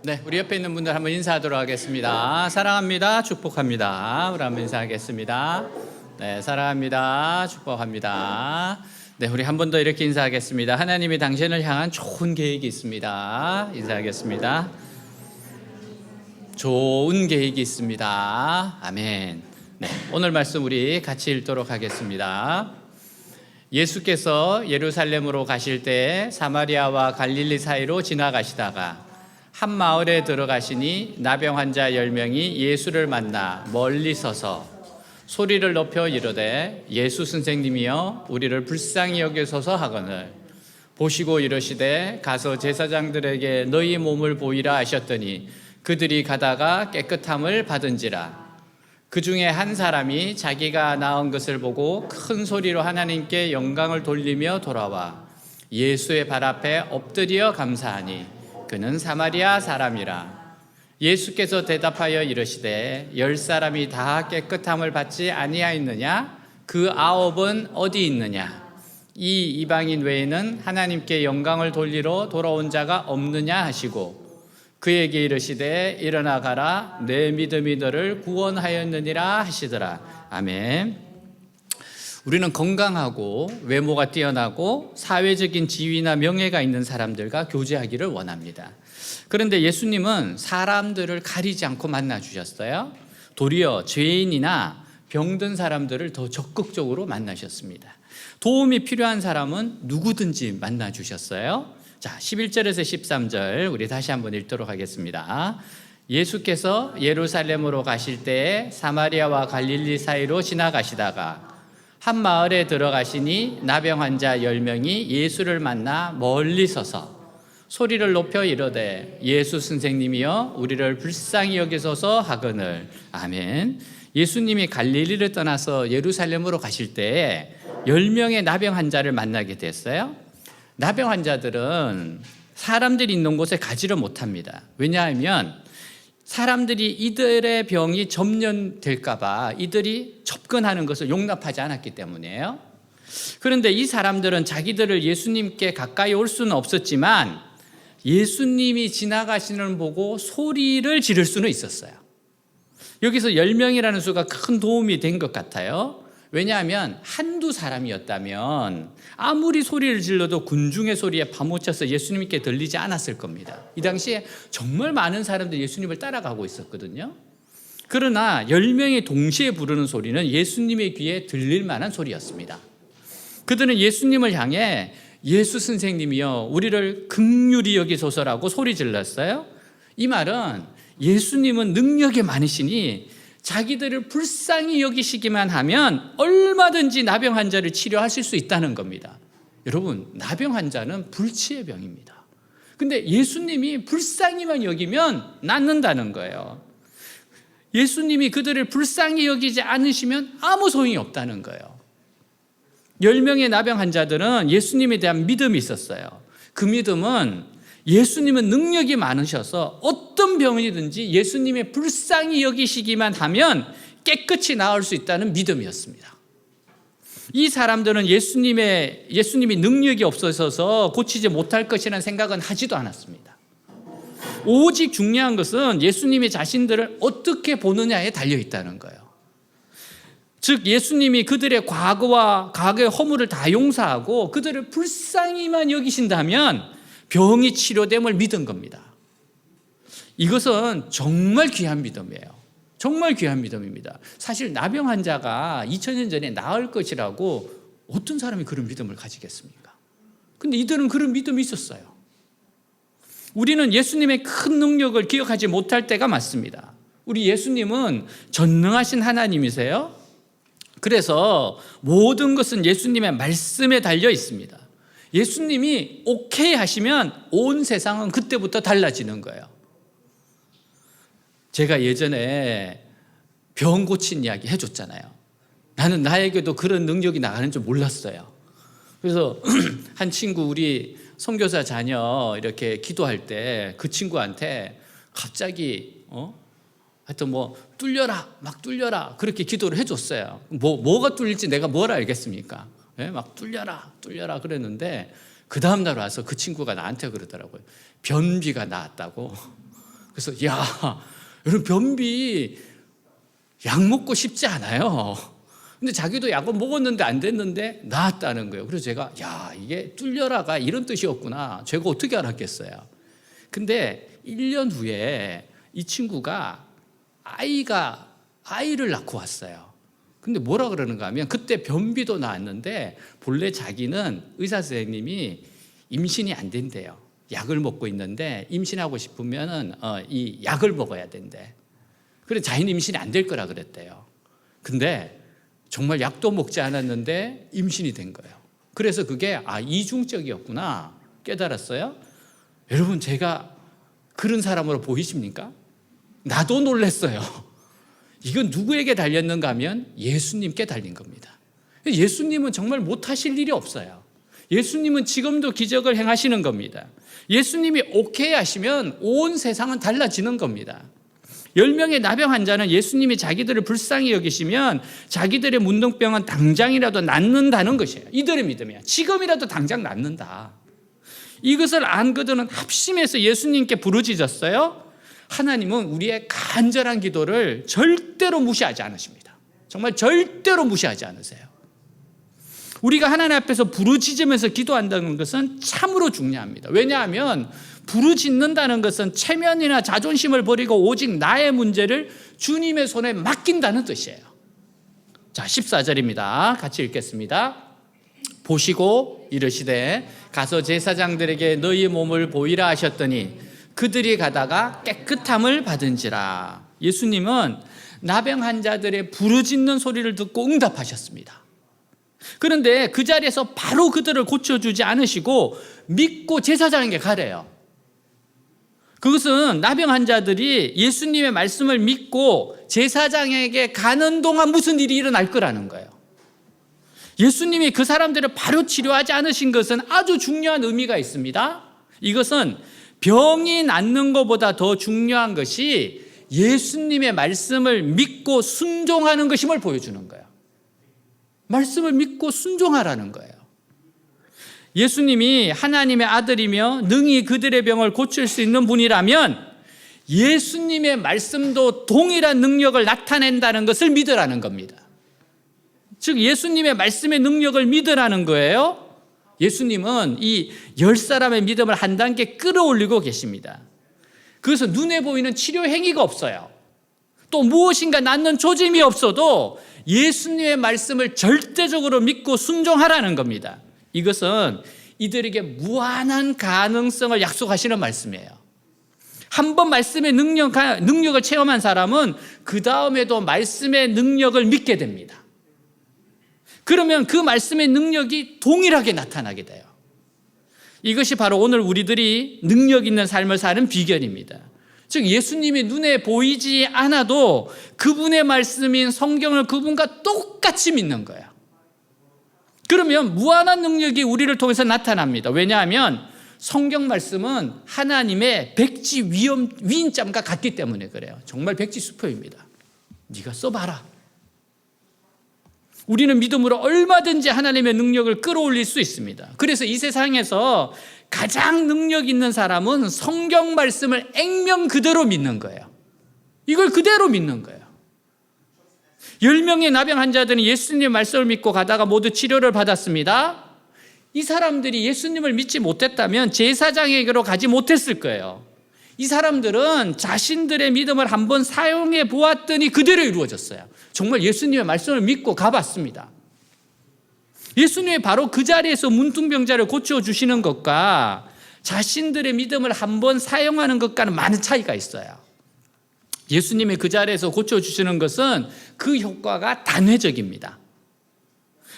네, 우리 옆에 있는 분들 한번 인사하도록 하겠습니다. 사랑합니다. 축복합니다. 우리 한번 인사하겠습니다. 네, 사랑합니다. 축복합니다. 네, 우리 한 번 더 이렇게 인사하겠습니다. 하나님이 당신을 향한 좋은 계획이 있습니다. 인사하겠습니다. 좋은 계획이 있습니다. 아멘. 네, 오늘 말씀 우리 같이 읽도록 하겠습니다. 예수께서 예루살렘으로 가실 때 사마리아와 갈릴리 사이로 지나가시다가 한 마을에 들어가시니 나병 환자 10명이 예수를 만나 멀리 서서 소리를 높여 이르되 예수 선생님이여 우리를 불쌍히 여기소서 하거늘 보시고 이르시되 가서 제사장들에게 너희 몸을 보이라 하셨더니 그들이 가다가 깨끗함을 받은지라. 그 중에 한 사람이 자기가 나은 것을 보고 큰 소리로 하나님께 영광을 돌리며 돌아와 예수의 발 앞에 엎드려 감사하니 그는 사마리아 사람이라. 예수께서 대답하여 이르시되 10사람이 다 깨끗함을 받지 아니하였느냐? 그 9은 어디 있느냐? 이 이방인 외에는 하나님께 영광을 돌리러 돌아온 자가 없느냐 하시고 그에게 이르시되 일어나 가라 내 믿음이 너를 구원하였느니라 하시더라. 아멘. 우리는 건강하고 외모가 뛰어나고 사회적인 지위나 명예가 있는 사람들과 교제하기를 원합니다. 그런데 예수님은 사람들을 가리지 않고 만나 주셨어요. 도리어 죄인이나 병든 사람들을 더 적극적으로 만나셨습니다. 도움이 필요한 사람은 누구든지 만나 주셨어요. 자, 11절에서 13절 우리 다시 한번 읽도록 하겠습니다. 예수께서 예루살렘으로 가실 때 사마리아와 갈릴리 사이로 지나가시다가 한 마을에 들어가시니 나병 환자 10명이 예수를 만나 멀리 서서 소리를 높여 이르되 예수 선생님이여 우리를 불쌍히 여기소서 하거늘. 아멘. 예수님이 갈릴리를 떠나서 예루살렘으로 가실 때 10명의 나병 환자를 만나게 됐어요. 나병 환자들은 사람들이 있는 곳에 가지를 못합니다. 왜냐하면 사람들이 이들의 병이 전염될까 봐 이들이 접근하는 것을 용납하지 않았기 때문이에요. 그런데 이 사람들은 자기들을 예수님께 가까이 올 수는 없었지만 예수님이 지나가시는 보고 소리를 지를 수는 있었어요. 여기서 10명이라는 수가 큰 도움이 된 것 같아요. 왜냐하면 한두 사람이었다면 아무리 소리를 질러도 군중의 소리에 파묻혀서 예수님께 들리지 않았을 겁니다. 이 당시에 정말 많은 사람들이 예수님을 따라가고 있었거든요. 그러나 10명이 동시에 부르는 소리는 예수님의 귀에 들릴 만한 소리였습니다. 그들은 예수님을 향해 예수 선생님이여 우리를 긍휼히 여기소서라고 소리 질렀어요. 이 말은 예수님은 능력이 많으시니 자기들을 불쌍히 여기시기만 하면 얼마든지 나병 환자를 치료하실 수 있다는 겁니다. 여러분, 나병 환자는 불치의 병입니다. 근데 예수님이 불쌍히만 여기면 낫는다는 거예요. 예수님이 그들을 불쌍히 여기지 않으시면 아무 소용이 없다는 거예요. 10명의 나병 환자들은 예수님에 대한 믿음이 있었어요. 그 믿음은 예수님은 능력이 많으셔서 어떤 병이든지 예수님의 불쌍히 여기시기만 하면 깨끗이 나을 수 있다는 믿음이었습니다. 이 사람들은 예수님이 능력이 없어서 고치지 못할 것이라는 생각은 하지도 않았습니다. 오직 중요한 것은 예수님이 자신들을 어떻게 보느냐에 달려 있다는 거예요. 즉 예수님이 그들의 과거의 허물을 다 용서하고 그들을 불쌍히만 여기신다면 병이 치료됨을 믿은 겁니다. 이것은 정말 귀한 믿음이에요. 정말 귀한 믿음입니다. 사실 나병 환자가 2000년 전에 나을 것이라고 어떤 사람이 그런 믿음을 가지겠습니까? 근데 이들은 그런 믿음이 있었어요. 우리는 예수님의 큰 능력을 기억하지 못할 때가 많습니다. 우리 예수님은 전능하신 하나님이세요. 그래서 모든 것은 예수님의 말씀에 달려 있습니다. 예수님이 오케이 하시면 온 세상은 그때부터 달라지는 거예요. 제가 예전에 병 고친 이야기 해줬잖아요. 나는 나에게도 그런 능력이 나가는 줄 몰랐어요. 그래서 한 친구 우리 선교사 자녀 이렇게 기도할 때 그 친구한테 갑자기 하여튼 뚫려라 막 뚫려라 그렇게 기도를 해줬어요. 뭐가 뚫릴지 내가 뭘 알겠습니까? 네? 막 뚫려라 그랬는데 그 다음날 와서 그 친구가 나한테 그러더라고요. 변비가 나았다고. 그래서 여러분 변비 약 먹고 싶지 않아요. 근데 자기도 약을 먹었는데 안 됐는데 나았다는 거예요. 그래서 제가 이게 뚫려라가 이런 뜻이었구나. 제가 어떻게 알았겠어요. 근데 1년 후에 이 친구가 아이를 낳고 왔어요. 근데 뭐라 그러는가 하면 그때 변비도 나았는데 본래 자기는 의사 선생님이 임신이 안 된대요. 약을 먹고 있는데 임신하고 싶으면은 이 약을 먹어야 된대. 그래 자기는 임신이 안 될 거라 그랬대요. 근데 정말 약도 먹지 않았는데 임신이 된 거예요. 그래서 그게 이중적이었구나 깨달았어요. 여러분 제가 그런 사람으로 보이십니까? 나도 놀랐어요. 이건 누구에게 달렸는가 하면 예수님께 달린 겁니다. 예수님은 정말 못하실 일이 없어요. 예수님은 지금도 기적을 행하시는 겁니다. 예수님이 오케이 하시면 온 세상은 달라지는 겁니다. 10명의 나병 환자는 예수님이 자기들을 불쌍히 여기시면 자기들의 문둥병은 당장이라도 낫는다는 것이에요. 이들의 믿음이야. 지금이라도 당장 낫는다. 이것을 안 그들은 합심해서 예수님께 부르짖었어요. 하나님은 우리의 간절한 기도를 절대로 무시하지 않으십니다. 정말 절대로 무시하지 않으세요. 우리가 하나님 앞에서 부르짖으면서 기도한다는 것은 참으로 중요합니다. 왜냐하면 부르짖는다는 것은 체면이나 자존심을 버리고 오직 나의 문제를 주님의 손에 맡긴다는 뜻이에요. 자, 14절입니다. 같이 읽겠습니다. 보시고 이르시되 가서 제사장들에게 너희 몸을 보이라 하셨더니 그들이 가다가 깨끗함을 받은지라. 예수님은 나병 환자들의 부르짖는 소리를 듣고 응답하셨습니다. 그런데 그 자리에서 바로 그들을 고쳐주지 않으시고 믿고 제사장에게 가래요. 그것은 나병 환자들이 예수님의 말씀을 믿고 제사장에게 가는 동안 무슨 일이 일어날 거라는 거예요. 예수님이 그 사람들을 바로 치료하지 않으신 것은 아주 중요한 의미가 있습니다. 이것은 병이 낫는 것보다 더 중요한 것이 예수님의 말씀을 믿고 순종하는 것임을 보여주는 거예요. 말씀을 믿고 순종하라는 거예요. 예수님이 하나님의 아들이며 능히 그들의 병을 고칠 수 있는 분이라면 예수님의 말씀도 동일한 능력을 나타낸다는 것을 믿으라는 겁니다. 즉 예수님의 말씀의 능력을 믿으라는 거예요. 예수님은 이 10사람의 믿음을 한 단계 끌어올리고 계십니다. 그래서 눈에 보이는 치료 행위가 없어요. 또 무엇인가 낫는 조짐이 없어도 예수님의 말씀을 절대적으로 믿고 순종하라는 겁니다. 이것은 이들에게 무한한 가능성을 약속하시는 말씀이에요. 한 번 말씀의 능력을 체험한 사람은 그 다음에도 말씀의 능력을 믿게 됩니다. 그러면 그 말씀의 능력이 동일하게 나타나게 돼요. 이것이 바로 오늘 우리들이 능력 있는 삶을 사는 비결입니다. 즉 예수님이 눈에 보이지 않아도 그분의 말씀인 성경을 그분과 똑같이 믿는 거예요. 그러면 무한한 능력이 우리를 통해서 나타납니다. 왜냐하면 성경 말씀은 하나님의 백지 위인장과 같기 때문에 그래요. 정말 백지 수표입니다. 네가 써봐라. 우리는 믿음으로 얼마든지 하나님의 능력을 끌어올릴 수 있습니다. 그래서 이 세상에서 가장 능력 있는 사람은 성경 말씀을 액면 그대로 믿는 거예요. 이걸 그대로 믿는 거예요. 10명의 나병 환자들은 예수님의 말씀을 믿고 가다가 모두 치료를 받았습니다. 이 사람들이 예수님을 믿지 못했다면 제사장에게로 가지 못했을 거예요. 이 사람들은 자신들의 믿음을 한번 사용해 보았더니 그대로 이루어졌어요. 정말 예수님의 말씀을 믿고 가봤습니다. 예수님이 바로 그 자리에서 문둥병자를 고쳐주시는 것과 자신들의 믿음을 한번 사용하는 것과는 많은 차이가 있어요. 예수님이 그 자리에서 고쳐주시는 것은 그 효과가 단회적입니다.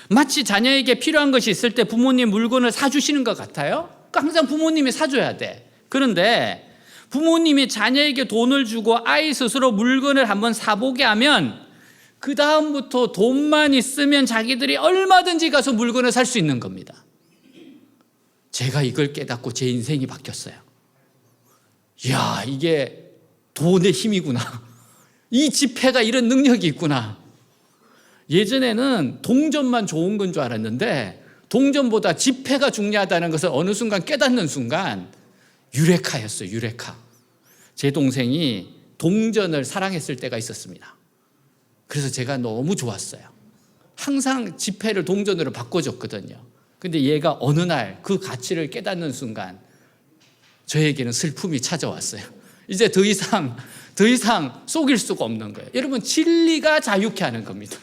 마치 자녀에게 필요한 것이 있을 때 부모님 물건을 사주시는 것 같아요. 항상 부모님이 사줘야 돼. 그런데 부모님이 자녀에게 돈을 주고 아이 스스로 물건을 한번 사보게 하면 그 다음부터 돈만 있으면 자기들이 얼마든지 가서 물건을 살 수 있는 겁니다. 제가 이걸 깨닫고 제 인생이 바뀌었어요. 이야, 이게 돈의 힘이구나. 이 지폐가 이런 능력이 있구나. 예전에는 동전만 좋은 건 줄 알았는데 동전보다 지폐가 중요하다는 것을 어느 순간 깨닫는 순간 유레카였어요. 유레카. 제 동생이 동전을 사랑했을 때가 있었습니다. 그래서 제가 너무 좋았어요. 항상 지폐를 동전으로 바꿔줬거든요. 근데 얘가 어느 날 그 가치를 깨닫는 순간 저에게는 슬픔이 찾아왔어요. 이제 더 이상 속일 수가 없는 거예요. 여러분, 진리가 자유케 하는 겁니다.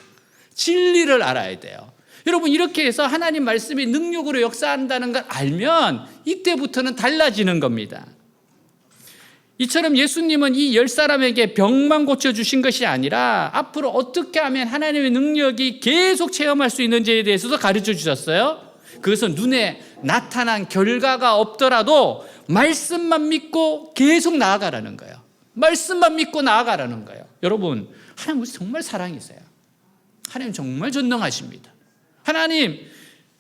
진리를 알아야 돼요. 여러분, 이렇게 해서 하나님 말씀이 능력으로 역사한다는 걸 알면 이때부터는 달라지는 겁니다. 이처럼 예수님은 이 10사람에게 병만 고쳐주신 것이 아니라 앞으로 어떻게 하면 하나님의 능력이 계속 체험할 수 있는지에 대해서도 가르쳐 주셨어요. 그것은 눈에 나타난 결과가 없더라도 말씀만 믿고 계속 나아가라는 거예요. 말씀만 믿고 나아가라는 거예요. 여러분, 하나님 정말 사랑이세요. 하나님 정말 전능하십니다. 하나님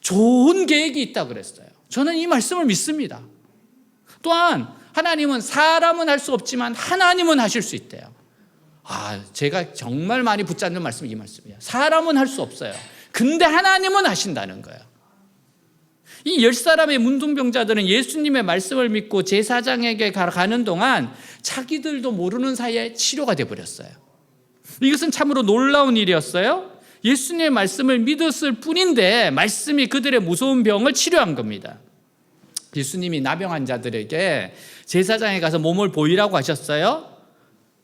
좋은 계획이 있다고 그랬어요. 저는 이 말씀을 믿습니다. 또한 하나님은 사람은 할 수 없지만 하나님은 하실 수 있대요. 제가 정말 많이 붙잡는 말씀이 이 말씀이에요. 사람은 할 수 없어요. 근데 하나님은 하신다는 거예요. 이 10사람의 문둥병자들은 예수님의 말씀을 믿고 제사장에게 가는 동안 자기들도 모르는 사이에 치료가 되어버렸어요. 이것은 참으로 놀라운 일이었어요. 예수님의 말씀을 믿었을 뿐인데 말씀이 그들의 무서운 병을 치료한 겁니다. 예수님이 나병 환자들에게 제사장에 가서 몸을 보이라고 하셨어요.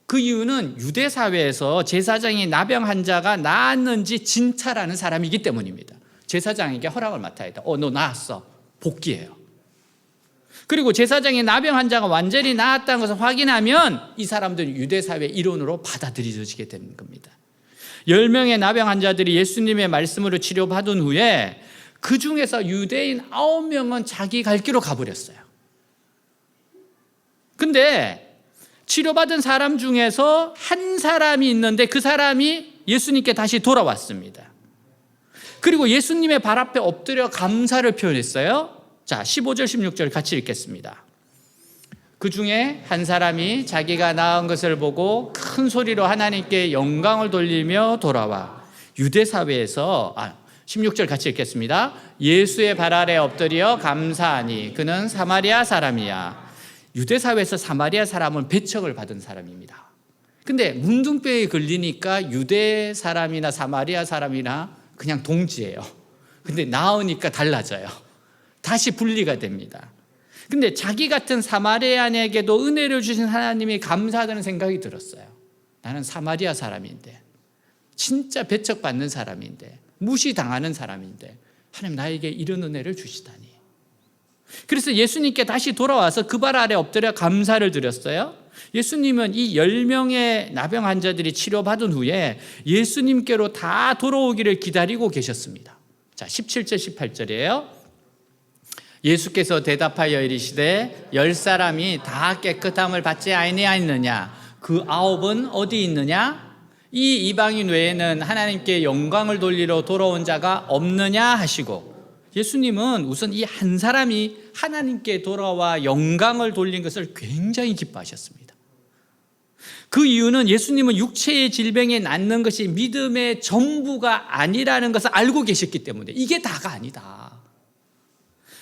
그 이유는 유대 사회에서 제사장이 나병 환자가 나았는지 진찰하는 사람이기 때문입니다. 제사장에게 허락을 맡아야 돼. 너 나았어. 복귀해요. 그리고 제사장이 나병 환자가 완전히 나았다는 것을 확인하면 이 사람들은 유대 사회의 일원으로 받아들여지게 되는 겁니다. 10명의 나병 환자들이 예수님의 말씀으로 치료받은 후에 그 중에서 유대인 9명은 자기 갈 길로 가버렸어요. 근데 치료받은 사람 중에서 한 사람이 있는데 그 사람이 예수님께 다시 돌아왔습니다. 그리고 예수님의 발 앞에 엎드려 감사를 표현했어요. 자, 15절 16절 같이 읽겠습니다. 그 중에 한 사람이 자기가 나은 것을 보고 큰 소리로 하나님께 영광을 돌리며 돌아와 유대 사회에서 16절 같이 읽겠습니다. 예수의 발 아래 엎드려 감사하니 그는 사마리아 사람이야. 유대 사회에서 사마리아 사람은 배척을 받은 사람입니다. 근데 문둥병에 걸리니까 유대 사람이나 사마리아 사람이나 그냥 동지예요. 근데 나으니까 달라져요. 다시 분리가 됩니다. 근데 자기 같은 사마리아인에게도 은혜를 주신 하나님이 감사하다는 생각이 들었어요. 나는 사마리아 사람인데, 진짜 배척받는 사람인데, 무시당하는 사람인데 하나님 나에게 이런 은혜를 주시다니. 그래서 예수님께 다시 돌아와서 그 발 아래 엎드려 감사를 드렸어요. 예수님은 이 10명의 나병 환자들이 치료받은 후에 예수님께로 다 돌아오기를 기다리고 계셨습니다. 자, 17절 18절이에요. 예수께서 대답하여 이르시되 10사람이 다 깨끗함을 받지 아니하였느냐? 그 9은 어디 있느냐? 이 이방인 외에는 하나님께 영광을 돌리러 돌아온 자가 없느냐 하시고, 예수님은 우선 이 한 사람이 하나님께 돌아와 영광을 돌린 것을 굉장히 기뻐하셨습니다. 그 이유는 예수님은 육체의 질병에 낫는 것이 믿음의 전부가 아니라는 것을 알고 계셨기 때문에, 이게 다가 아니다.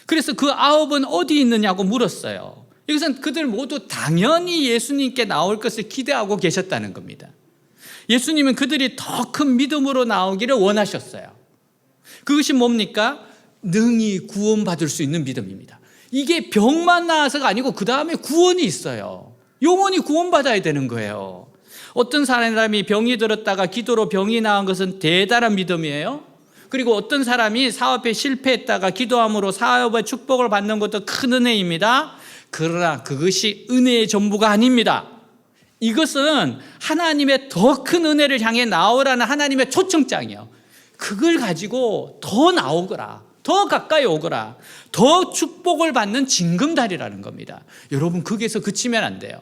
그래서 그 9은 어디 있느냐고 물었어요. 이것은 그들 모두 당연히 예수님께 나올 것을 기대하고 계셨다는 겁니다. 예수님은 그들이 더 큰 믿음으로 나오기를 원하셨어요. 그것이 뭡니까? 능히 구원받을 수 있는 믿음입니다. 이게 병만 나아서가 아니고 그 다음에 구원이 있어요. 영원히 구원받아야 되는 거예요. 어떤 사람이 병이 들었다가 기도로 병이 나은 것은 대단한 믿음이에요. 그리고 어떤 사람이 사업에 실패했다가 기도함으로 사업의 축복을 받는 것도 큰 은혜입니다. 그러나 그것이 은혜의 전부가 아닙니다. 이것은 하나님의 더 큰 은혜를 향해 나오라는 하나님의 초청장이에요. 그걸 가지고 더 나오거라, 더 가까이 오거라, 더 축복을 받는 징검다리라는 겁니다. 여러분, 거기에서 그치면 안 돼요.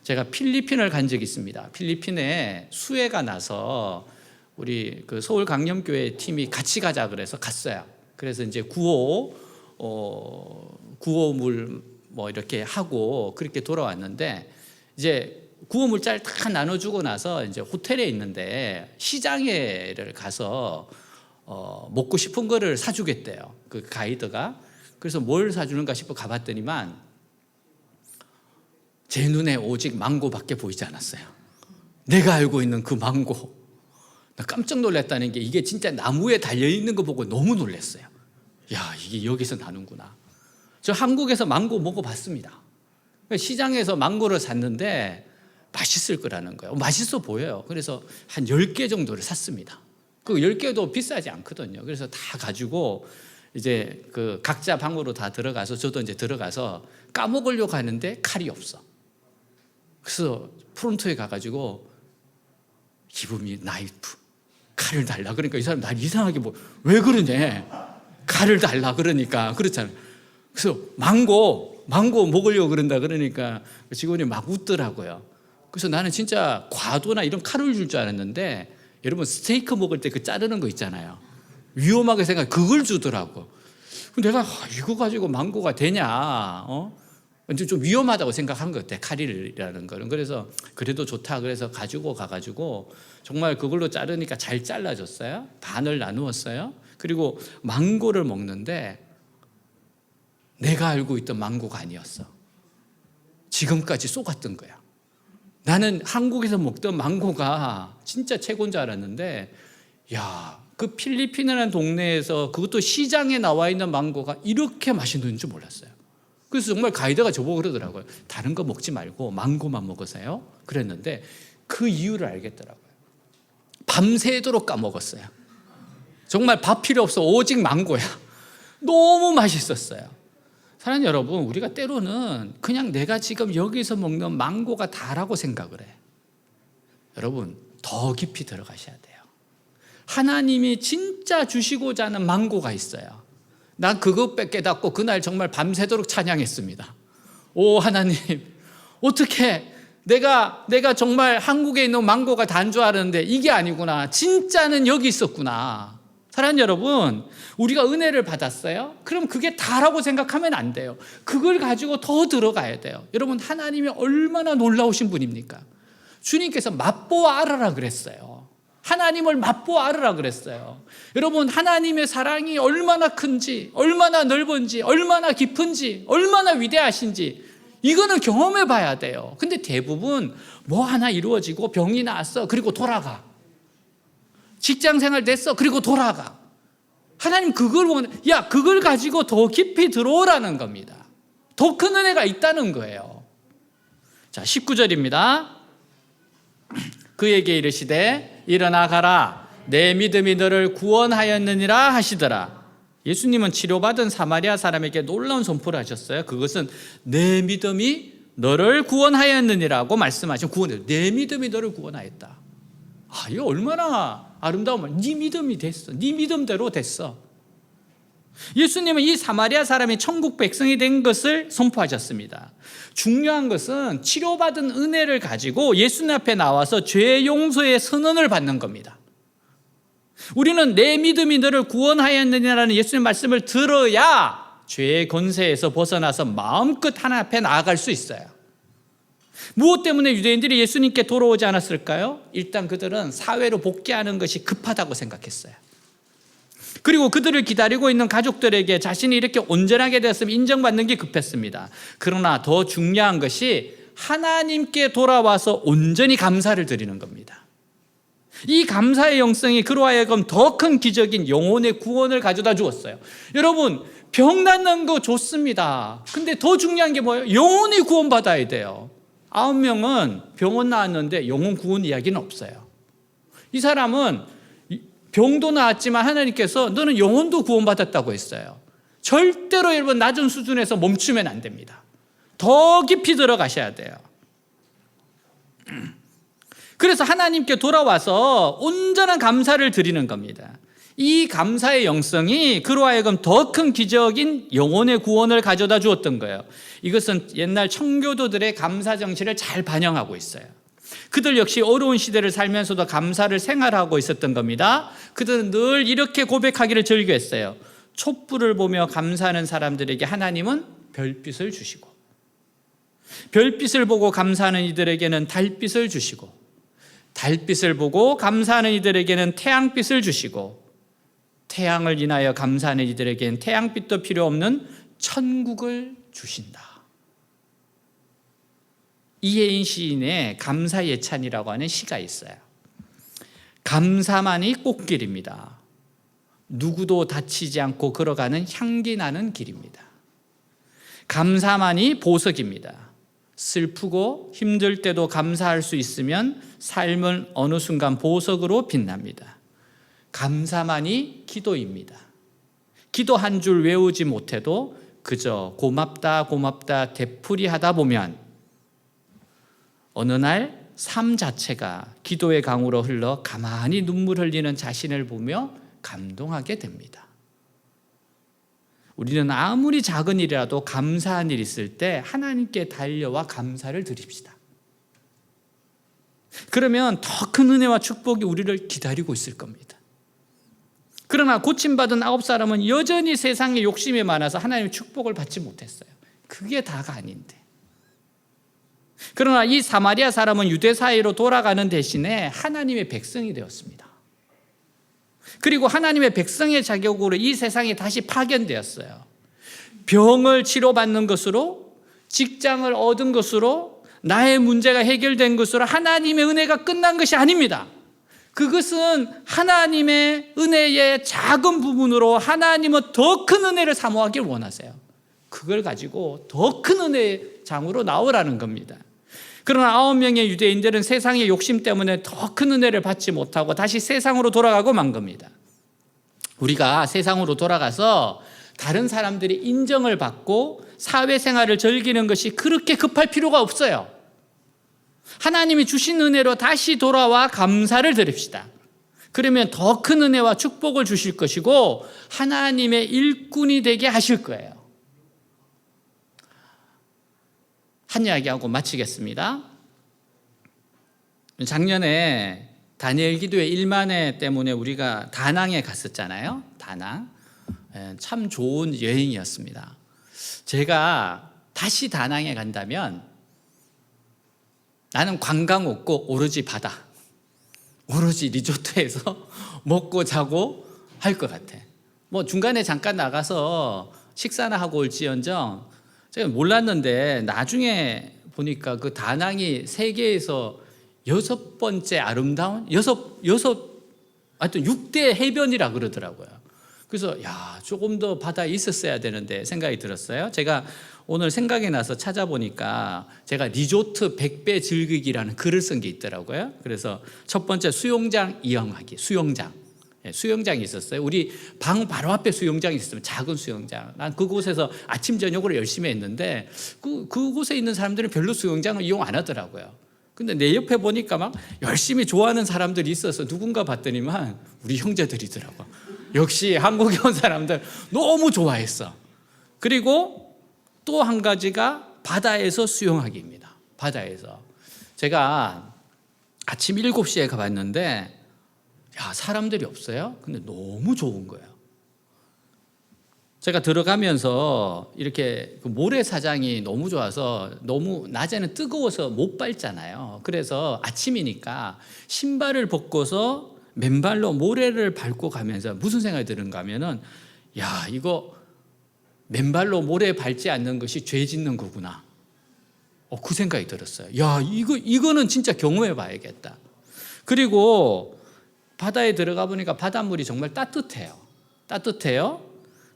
제가 필리핀을 간 적이 있습니다. 필리핀에 수해가 나서 우리 그 서울 강념교회 팀이 같이 가자 그래서 갔어요. 그래서 이제 구호물 뭐 이렇게 하고 그렇게 돌아왔는데, 이제 구호물자를 다 나눠주고 나서 이제 호텔에 있는데 시장에를 가서 먹고 싶은 거를 사주겠대요, 그 가이드가. 그래서 뭘 사주는가 싶어 가봤더니만 제 눈에 오직 망고밖에 보이지 않았어요. 내가 알고 있는 그 망고. 나 깜짝 놀랐다는 게 이게 진짜 나무에 달려있는 거 보고 너무 놀랐어요. 야, 이게 여기서 나는구나. 저 한국에서 망고 먹어봤습니다. 시장에서 망고를 샀는데 맛있을 거라는 거예요. 맛있어 보여요. 그래서 한 10개 정도를 샀습니다. 그 10개도 비싸지 않거든요. 그래서 다 가지고 이제 그 각자 방으로 다 들어가서 저도 이제 들어가서 까먹으려고 하는데 칼이 없어. 그래서 프론트에 가가지고 Give me knife. 칼을 달라. 그러니까 이 사람 날 이상하게 왜 그러냐. 칼을 달라 그러니까 그렇잖아요. 그래서 망고 먹으려고 그런다 그러니까 직원이 막 웃더라고요. 그래서 나는 진짜 과도나 이런 칼을 줄 줄 알았는데 여러분 스테이크 먹을 때 그 자르는 거 있잖아요. 위험하게 생각해 그걸 주더라고. 내가 이거 가지고 망고가 되냐? 이제 좀 위험하다고 생각한 것 같아. 칼이라는 거는. 그래서 그래도 좋다. 그래서 가지고 가가지고 정말 그걸로 자르니까 잘 잘라줬어요. 반을 나누었어요. 그리고 망고를 먹는데 내가 알고 있던 망고가 아니었어. 지금까지 속았던 거야. 나는 한국에서 먹던 망고가 진짜 최고인 줄 알았는데 야, 그 필리핀이라는 동네에서 그것도 시장에 나와 있는 망고가 이렇게 맛있는 줄 몰랐어요. 그래서 정말 가이드가 저보고 그러더라고요. 다른 거 먹지 말고 망고만 먹으세요. 그랬는데 그 이유를 알겠더라고요. 밤새도록 까먹었어요. 정말 밥 필요 없어. 오직 망고야. 너무 맛있었어요. 사랑하는 여러분, 우리가 때로는 그냥 내가 지금 여기서 먹는 망고가 다라고 생각을 해. 여러분, 더 깊이 들어가셔야 돼요. 하나님이 진짜 주시고자 하는 망고가 있어요. 난 그것 깨닫고 그날 정말 밤새도록 찬양했습니다. 오 하나님, 어떻게 내가 정말 한국에 있는 망고가 단 줄 알았는데 이게 아니구나. 진짜는 여기 있었구나. 사랑하는 여러분, 우리가 은혜를 받았어요? 그럼 그게 다라고 생각하면 안 돼요. 그걸 가지고 더 들어가야 돼요. 여러분, 하나님이 얼마나 놀라우신 분입니까? 주님께서 맛보아 알아라 그랬어요. 하나님을 맛보아 알아라 그랬어요. 여러분, 하나님의 사랑이 얼마나 큰지, 얼마나 넓은지, 얼마나 깊은지, 얼마나 위대하신지 이거는 경험해 봐야 돼요. 근데 대부분 뭐 하나 이루어지고 병이 나왔어. 그리고 돌아가. 직장 생활 됐어. 그리고 돌아가. 하나님 그걸 보면 야, 그걸 가지고 더 깊이 들어오라는 겁니다. 더 큰 은혜가 있다는 거예요. 자, 19절입니다. 그에게 이르시되 일어나 가라. 내 믿음이 너를 구원하였느니라 하시더라. 예수님은 치료받은 사마리아 사람에게 놀라운 선포를 하셨어요. 그것은 내 믿음이 너를 구원하였느니라고 말씀하신 구원이에요. 내 믿음이 너를 구원하였다. 아, 이거 얼마나 아름다우면 네 믿음이 됐어. 네 믿음대로 됐어. 예수님은 이 사마리아 사람이 천국 백성이 된 것을 선포하셨습니다. 중요한 것은 치료받은 은혜를 가지고 예수님 앞에 나와서 죄 용서의 선언을 받는 겁니다. 우리는 내 믿음이 너를 구원하였느냐라는 예수님 말씀을 들어야 죄의 권세에서 벗어나서 마음껏 하나님 앞에 나아갈 수 있어요. 무엇 때문에 유대인들이 예수님께 돌아오지 않았을까요? 일단 그들은 사회로 복귀하는 것이 급하다고 생각했어요. 그리고 그들을 기다리고 있는 가족들에게 자신이 이렇게 온전하게 되었으면 인정받는 게 급했습니다. 그러나 더 중요한 것이 하나님께 돌아와서 온전히 감사를 드리는 겁니다. 이 감사의 영성이 그로 하여금 더 큰 기적인 영혼의 구원을 가져다 주었어요. 여러분, 병 낫는 거 좋습니다. 근데 더 중요한 게 뭐예요? 영혼이 구원받아야 돼요. 9명은 병원 나왔는데 영혼 구원 이야기는 없어요. 이 사람은 병도 나았지만 하나님께서 너는 영혼도 구원받았다고 했어요. 절대로 여러분 낮은 수준에서 멈추면 안 됩니다. 더 깊이 들어가셔야 돼요. 그래서 하나님께 돌아와서 온전한 감사를 드리는 겁니다. 이 감사의 영성이 그로 하여금 더 큰 기적인 영혼의 구원을 가져다 주었던 거예요. 이것은 옛날 청교도들의 감사 정신을 잘 반영하고 있어요. 그들 역시 어려운 시대를 살면서도 감사를 생활하고 있었던 겁니다. 그들은 늘 이렇게 고백하기를 즐겨했어요. 촛불을 보며 감사하는 사람들에게 하나님은 별빛을 주시고, 별빛을 보고 감사하는 이들에게는 달빛을 주시고, 달빛을 보고 감사하는 이들에게는 태양빛을 주시고, 태양을 인하여 감사하는 이들에게는 태양빛도 필요 없는 천국을 주신다. 이혜인 시인의 감사예찬이라고 하는 시가 있어요. 감사만이 꽃길입니다. 누구도 다치지 않고 걸어가는 향기 나는 길입니다. 감사만이 보석입니다. 슬프고 힘들 때도 감사할 수 있으면 삶은 어느 순간 보석으로 빛납니다. 감사만이 기도입니다. 기도 한 줄 외우지 못해도 그저 고맙다 고맙다 되풀이하다 보면 어느 날 삶 자체가 기도의 강으로 흘러 가만히 눈물 흘리는 자신을 보며 감동하게 됩니다. 우리는 아무리 작은 일이라도 감사한 일 있을 때 하나님께 달려와 감사를 드립시다. 그러면 더 큰 은혜와 축복이 우리를 기다리고 있을 겁니다. 그러나 고침받은 9사람은 여전히 세상의 욕심이 많아서 하나님의 축복을 받지 못했어요. 그게 다가 아닌데. 그러나 이 사마리아 사람은 유대 사이로 돌아가는 대신에 하나님의 백성이 되었습니다. 그리고 하나님의 백성의 자격으로 이 세상에 다시 파견되었어요. 병을 치료받는 것으로, 직장을 얻은 것으로, 나의 문제가 해결된 것으로 하나님의 은혜가 끝난 것이 아닙니다. 그것은 하나님의 은혜의 작은 부분으로 하나님은 더 큰 은혜를 사모하길 원하세요. 그걸 가지고 더 큰 은혜의 장으로 나오라는 겁니다. 그러나 9명의 유대인들은 세상의 욕심 때문에 더 큰 은혜를 받지 못하고 다시 세상으로 돌아가고 만 겁니다. 우리가 세상으로 돌아가서 다른 사람들이 인정을 받고 사회생활을 즐기는 것이 그렇게 급할 필요가 없어요. 하나님이 주신 은혜로 다시 돌아와 감사를 드립시다. 그러면 더 큰 은혜와 축복을 주실 것이고 하나님의 일꾼이 되게 하실 거예요. 한 이야기하고 마치겠습니다. 작년에 다니엘 기도회 1만회 때문에 우리가 다낭에 갔었잖아요. 다낭. 참 좋은 여행이었습니다. 제가 다시 다낭에 간다면 나는 관광 없고 오로지 바다, 오로지 리조트에서 먹고 자고 할 것 같아. 뭐 중간에 잠깐 나가서 식사나 하고 올지언정 제가 몰랐는데 나중에 보니까 그 다낭이 세계에서 6번째 아름다운 하여튼 6대 해변이라 그러더라고요. 그래서 조금 더 바다에 있었어야 되는데 생각이 들었어요. 제가 오늘 생각이 나서 찾아보니까 제가 리조트 100배 즐기기라는 글을 쓴 게 있더라고요. 그래서 첫 번째 수영장 이용하기, 수영장이 있었어요. 우리 방 바로 앞에 수영장이 있었어요. 작은 수영장. 난 그곳에서 아침 저녁으로 열심히 했는데 그곳에 있는 사람들은 별로 수영장을 이용 안 하더라고요. 근데 내 옆에 보니까 막 열심히 좋아하는 사람들이 있어서 누군가 봤더니만 우리 형제들이더라고. 역시 한국에 온 사람들 너무 좋아했어. 그리고 또 한 가지가 바다에서 수영하기입니다. 바다에서. 제가 아침 7시에 가봤는데 사람들이 없어요. 근데 너무 좋은 거예요. 제가 들어가면서 이렇게 그 모래사장이 너무 좋아서 너무 낮에는 뜨거워서 못 밟잖아요. 그래서 아침이니까 신발을 벗고서 맨발로 모래를 밟고 가면서 무슨 생각이 드는가 하면은 이거 맨발로 모래 밟지 않는 것이 죄 짓는 거구나. 그 생각이 들었어요. 이거는 진짜 경험해 봐야겠다. 그리고 바다에 들어가 보니까 바닷물이 정말 따뜻해요.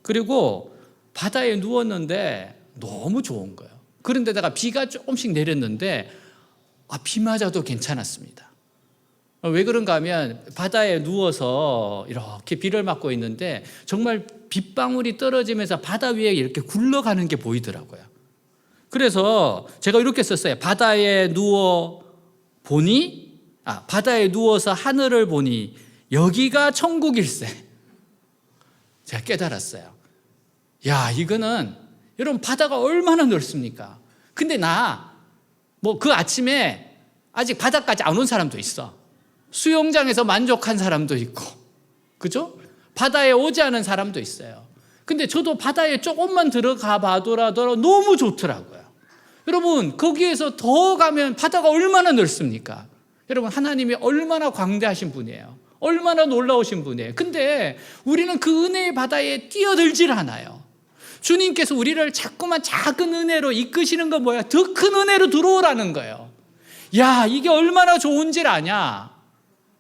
그리고 바다에 누웠는데 너무 좋은 거예요. 그런데다가 비가 조금씩 내렸는데 비 맞아도 괜찮았습니다. 왜 그런가 하면 바다에 누워서 이렇게 비를 맞고 있는데 정말 빗방울이 떨어지면서 바다 위에 이렇게 굴러가는 게 보이더라고요. 그래서 제가 이렇게 썼어요. 바다에 누워서 하늘을 보니 여기가 천국일세. 제가 깨달았어요. 이거는 여러분 바다가 얼마나 넓습니까? 근데 그 아침에 아직 바다까지 안 온 사람도 있어. 수영장에서 만족한 사람도 있고, 그죠? 바다에 오지 않은 사람도 있어요. 근데 저도 바다에 조금만 들어가 봐더라도 너무 좋더라고요. 여러분, 거기에서 더 가면 바다가 얼마나 넓습니까? 여러분, 하나님이 얼마나 광대하신 분이에요. 얼마나 놀라우신 분이에요. 근데 우리는 그 은혜의 바다에 뛰어들질 않아요. 주님께서 우리를 자꾸만 작은 은혜로 이끄시는 건 뭐야? 더 큰 은혜로 들어오라는 거예요. 야, 이게 얼마나 좋은지 아냐?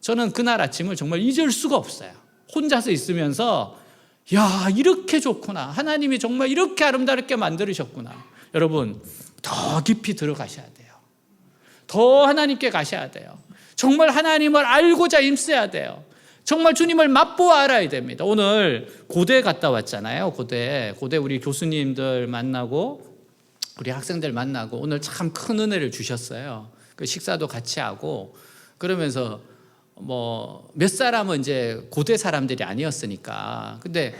저는 그날 아침을 정말 잊을 수가 없어요. 혼자서 있으면서 야, 이렇게 좋구나. 하나님이 정말 이렇게 아름답게 만들으셨구나. 여러분, 더 깊이 들어가셔야 돼요. 더 하나님께 가셔야 돼요. 정말 하나님을 알고자 힘써야 돼요. 정말 주님을 맛보아 알아야 됩니다. 오늘 고대 갔다 왔잖아요. 고대 우리 교수님들 만나고 우리 학생들 만나고 오늘 참 큰 은혜를 주셨어요. 그 식사도 같이 하고 그러면서 뭐 몇 사람은 이제 고대 사람들이 아니었으니까 근데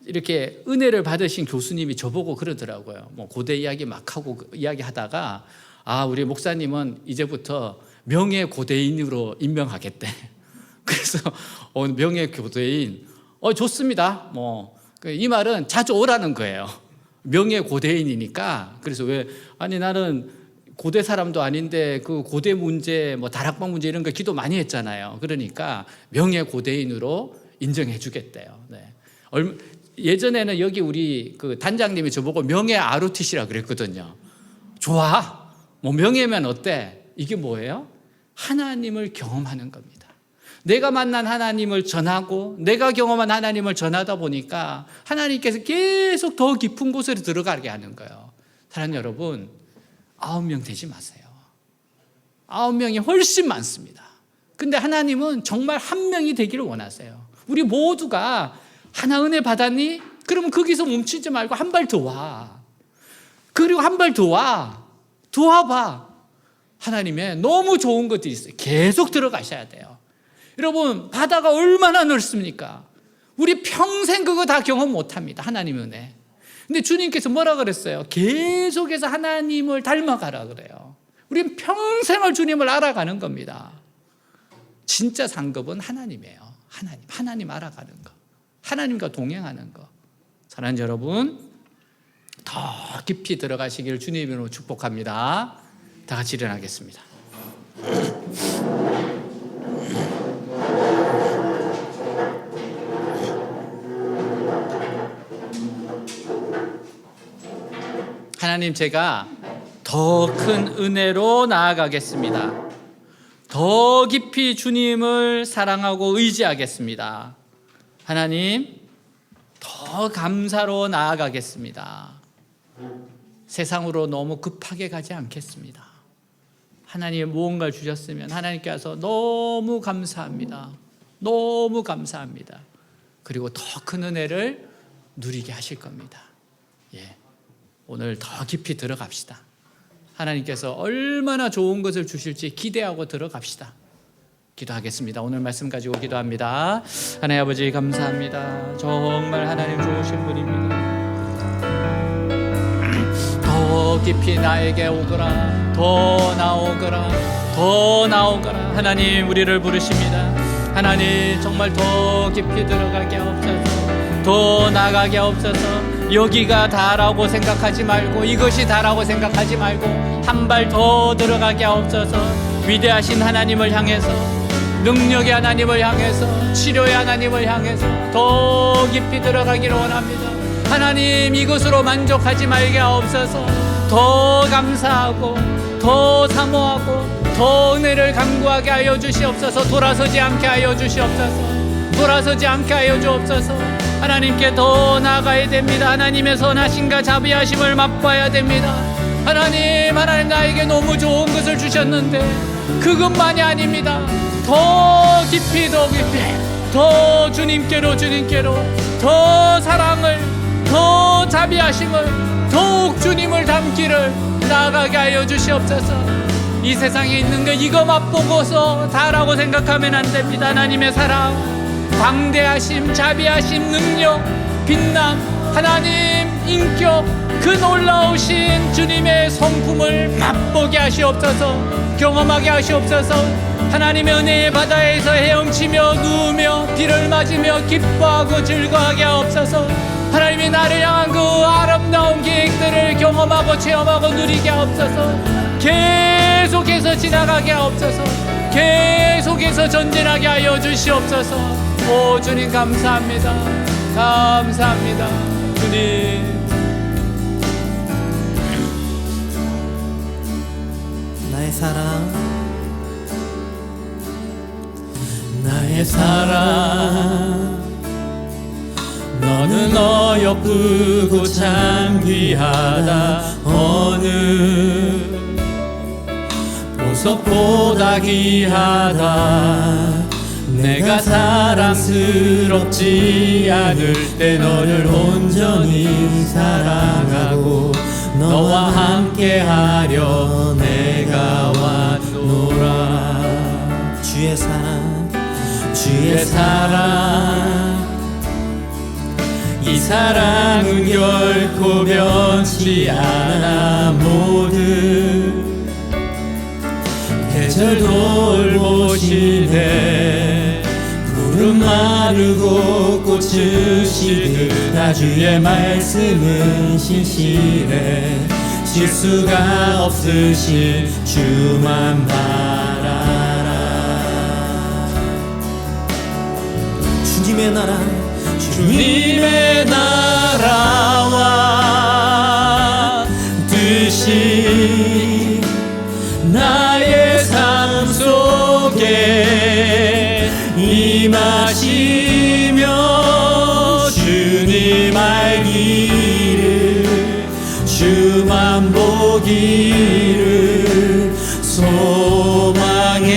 이렇게 은혜를 받으신 교수님이 저보고 그러더라고요. 뭐 고대 이야기 막 하고 이야기하다가 우리 목사님은 이제부터 명예 고대인으로 임명하겠대. 그래서 명예 고대인 좋습니다. 뭐 이 말은 자주 오라는 거예요. 명예 고대인이니까. 그래서 나는 고대 사람도 아닌데 그 고대 문제 뭐 다락방 문제 이런 거 기도 많이 했잖아요. 그러니까 명예 고대인으로 인정해 주겠대요. 네. 예전에는 여기 우리 그 단장님이 저보고 명예 ROTC라 그랬거든요. 좋아. 뭐 명예면 어때? 이게 뭐예요? 하나님을 경험하는 겁니다. 내가 만난 하나님을 전하고 내가 경험한 하나님을 전하다 보니까 하나님께서 계속 더 깊은 곳으로 들어가게 하는 거예요. 사랑하는 여러분, 9명 되지 마세요. 9명이 훨씬 많습니다. 근데 하나님은 정말 한 명이 되기를 원하세요. 우리 모두가 하나 은혜 받았니? 그러면 거기서 멈추지 말고 한 발 더 와. 그리고 한 발 더 와. 더 와봐. 하나님의 너무 좋은 것들이 있어요. 계속 들어가셔야 돼요. 여러분, 바다가 얼마나 넓습니까? 우리 평생 그거 다 경험 못합니다. 하나님의 은혜. 근데 주님께서 뭐라 그랬어요? 계속해서 하나님을 닮아가라 그래요. 우린 평생을 주님을 알아가는 겁니다. 진짜 상급은 하나님이에요. 하나님 알아가는 거. 하나님과 동행하는 거. 사랑하는 여러분, 더 깊이 들어가시기를 주님으로 축복합니다. 다 같이 일어나겠습니다. 하나님, 제가 더 큰 은혜로 나아가겠습니다. 더 깊이 주님을 사랑하고 의지하겠습니다. 하나님, 더 감사로 나아가겠습니다. 세상으로 너무 급하게 가지 않겠습니다. 하나님 무언가를 주셨으면 하나님께서 너무 감사합니다. 너무 감사합니다. 그리고 더 큰 은혜를 누리게 하실 겁니다. 오늘 더 깊이 들어갑시다. 하나님께서 얼마나 좋은 것을 주실지 기대하고 들어갑시다. 기도하겠습니다. 오늘 말씀 가지고 기도합니다. 하나님 아버지 감사합니다. 정말 하나님 좋으신 분입니다. 더 깊이 나에게 오거라. 더 나오거라. 더 나오거라. 하나님 우리를 부르십니다. 하나님 정말 더 깊이 들어가게 하옵소서. 더 나가게 하옵소서. 여기가 다라고 생각하지 말고 이것이 다라고 생각하지 말고 한 발 더 들어가게 하옵소서. 위대하신 하나님을 향해서, 능력의 하나님을 향해서, 치료의 하나님을 향해서 더 깊이 들어가기를 원합니다. 하나님 이것으로 만족하지 말게 하옵소서. 더 감사하고 더 사모하고 더 은혜를 간구하게 하여 주시옵소서. 돌아서지 않게 하여 주시옵소서. 돌아서지 않게 하여 주옵소서. 하나님께 더 나아가야 됩니다. 하나님의 선하심과 자비하심을 맛봐야 됩니다. 하나님 나에게 너무 좋은 것을 주셨는데 그것만이 아닙니다. 더 깊이 더 주님께로 더 사랑을, 더 자비하심을, 더욱 주님을 담기를 나아가게 하여 주시옵소서. 이 세상에 있는 게 이거 맛보고서 다라고 생각하면 안 됩니다. 하나님의 사랑, 광대하심, 자비하심, 능력, 빛남, 하나님 인격, 그 놀라우신 주님의 성품을 맛보게 하시옵소서. 경험하게 하시옵소서. 하나님의 은혜의 바다에서 헤엄치며 누우며 비를 맞으며 기뻐하고 즐거워하게 하옵소서. 하나님이 나를 향한 그 아름다운 계획들을 경험하고 체험하고 누리게 하옵소서. 계속해서 지나가게 하옵소서. 계속해서 전진하게 하여 주시옵소서. 오 주님 감사합니다. 감사합니다. 주님 나의 사랑 너는 어여쁘고 참 귀하다. 어느 보석보다 귀하다. 내가 사랑스럽지 않을 때 너를 온전히 사랑하고 너와 함께하려 내가 왔노라. 주의 사랑 이 사랑은 결코 변치 않아. 모든 계절 돌보시네. 푸른 마르고 꽃은 시들다. 주의 말씀은 신실해. 실수가 없으신 주만 바라라. 주님의 나라와 뜻이 나의 삶 속에 임하시며 주님 알기를 주만 보기를 소망해.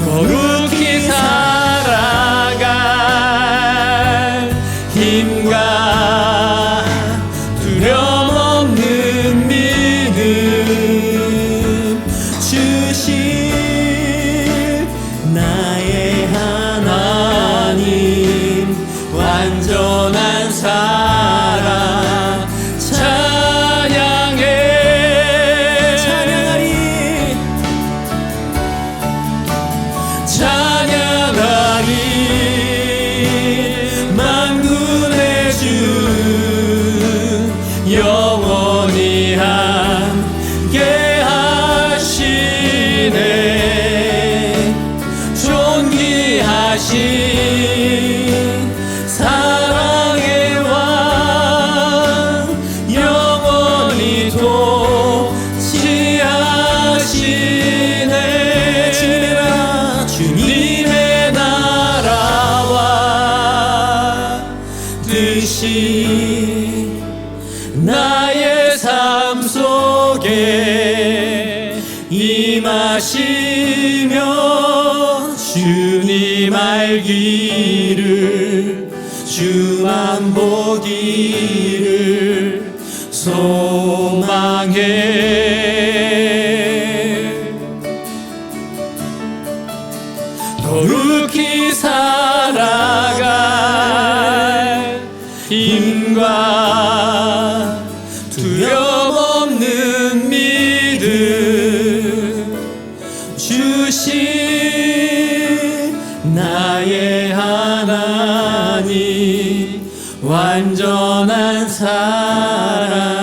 거룩히 살아갈 힘과 두려움 없는 믿음 주신 나의 하나님. 완전한 사랑 찬양하리. 만군의 주 영원히 함께 하시네. 존귀하신 사랑의 왕 영원히 통치하시네. 주님의 나라와 뜻이 나의 삶 속에 임하시며 주님 알기를 주만 보기를 소망해. 거룩히 살아갈 힘과 두려움 없는 믿음 주신 나의 하나님. 완전한 사랑